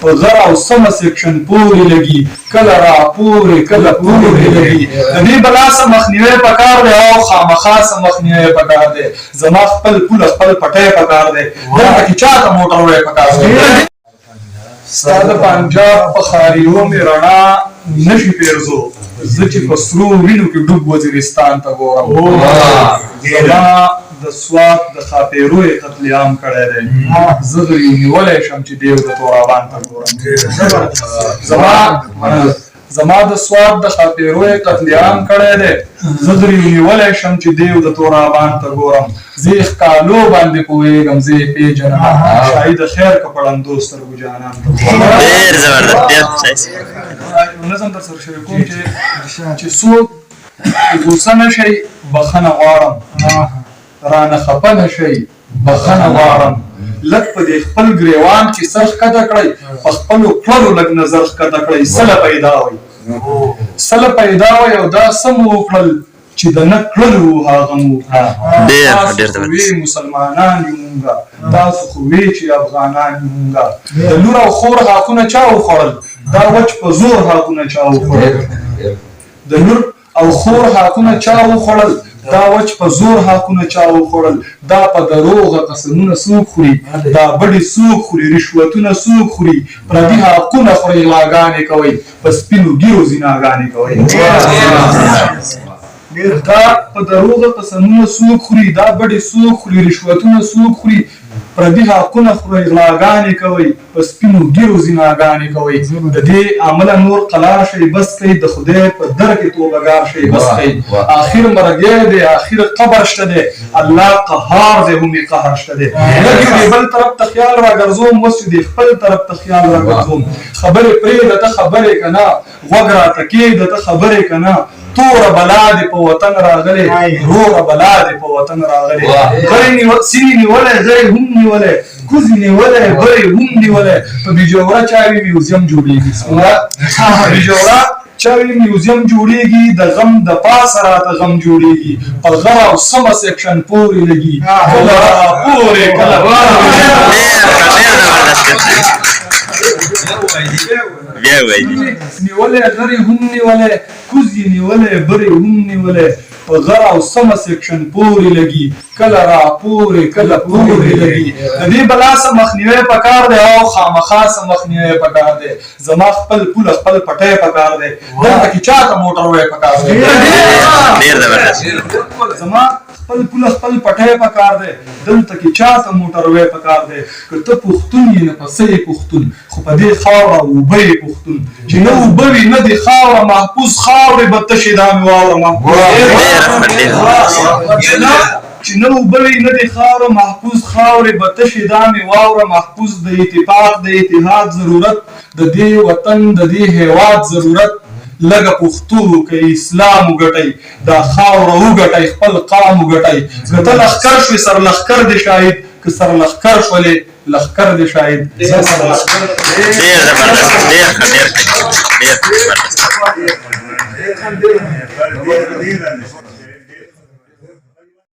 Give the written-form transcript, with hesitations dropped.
په غر او سمه سیکشن پورې لګي کله را پورې کله پورې لګي د دې بلا څه مخنیوی پکار دی او خامخا څه مخنیوی پکار دی زما خپل پوله خپل پټی پکار دی دلته کې چاته موټر وی پکار دی ستا د پنجاب په خاریو مې رڼا نشي پیرزو زه چې په سرو وینو کې ډوب وزیرستان ته ګورم زما د سوات د خاپیروی قتل عام کړی دی زه درې نیولی شم چې دیو د تورابان ته ګورم زما د سوات د خاپیروی قتل عام کړی دی زه درې نیولی شم چې دیو د تورابان ته ګورم زه یې ښکالو باندې پوهېږم زه یې پېژنم شاهي د خیر که پړندو سترګو جانان ته ګورم نظم در سره شریک کوم چې څوک غوسه نه شئ بخښنه غواړم رانه خفه نه شئ بخښنه غواړم لږ په دې خپل ګریوان کې سر ښکته کړئ په خپلو کړلو لږ نظر ښکته کړئ سله پیدا وئ سله پیدا وئ او دا څه مو وکړل چې د نه کړلو هغه مو تاسو خو وی مسلمانان یو مونږه تاسو خو وی چې افغانان یو مونږه د لور او خور حقونه چا وخوړل دا وچ په زور حقونه چا وخوړل د لور او خور حقونه چا وخوړل دا وچ په زور حقونه چا وخوړل دا په دروغه قسمونه څوک خوري دا بډې څوک خوري رشوتونه څوک خوري پردي حقونه خورئ غلاګانې کوئ په سپینو ګیرو زیناګانې کوئ دا په دروغه قسمونه څوک خوري دا بډې څوک خوري رشوتونه څوک خوري پردي حقونه خورئ غلاګانې کوئ په سپینو ګیرو زیناګانې کوئ د دې عمله نور قلار شئ بس کوئ د خدای په در کې توبهګار شئ بس کوئ آخر مرګی دی آخر قبر شته دی الله قهار دی هم یې قهر شته دی لږ دې بل طرف ته خیال راګرځوم اوس دې خپل طرف ته خیال راګرځوم خبرې پرېږده ته خبرې که نه غوږ راته کېږده ته خبرې که نه توره بلا دې په وطن راغلی روغه بلا دې په وطن راغلی سینې نیولی غیر هم نیولی کوزې نیولی بری هم نیولی په بیجوره چاوي میوزیم جوړېږي بیجوره چاوي میوزیم جوړېږي د غم د پاسه راته غم جوړېږي په غم او سمه سیکشن پورې لګي کله را پورې کله نیولی غرې هم نیولی کوزې نیولی بری هم نیولی په غر او سمه سیکشن پورې لګي کله را پورې کله پورې لګي د دې بلا څه مخنیوی پکار دی او خامخا څه مخنیوی پکار دی زما خپل پوله خپل پټی پکار دی دلته کې چاته موټر وی پکار دی زما خپل پوله خپل پټی پکار دی دلته کې چاته موټر وی پکار دی که ته پښتون یې نه پسه یې پښتون خو په دې خاوره اوبه یې پښتون چې نه اوبه وي نه دې خاوره محفوظ خاورې به تشې دا مې واوره محفوظ چې نه اوبه وي نه دې خاوره محفوظ خاورې به تشې دا مې واوره محفوظ د اتفاق د اتحاد ضرورت د دې وطن د دې هیواد ضرورت لږه پښتو وکئ اسلام وګټئ دا خاوره وګټئ خپل قام وګټئ که ته لښکر شوې سر لښکر دې شاهد که سر لښکر شولې لښکر دې شاهد ډېر زبردست ډېر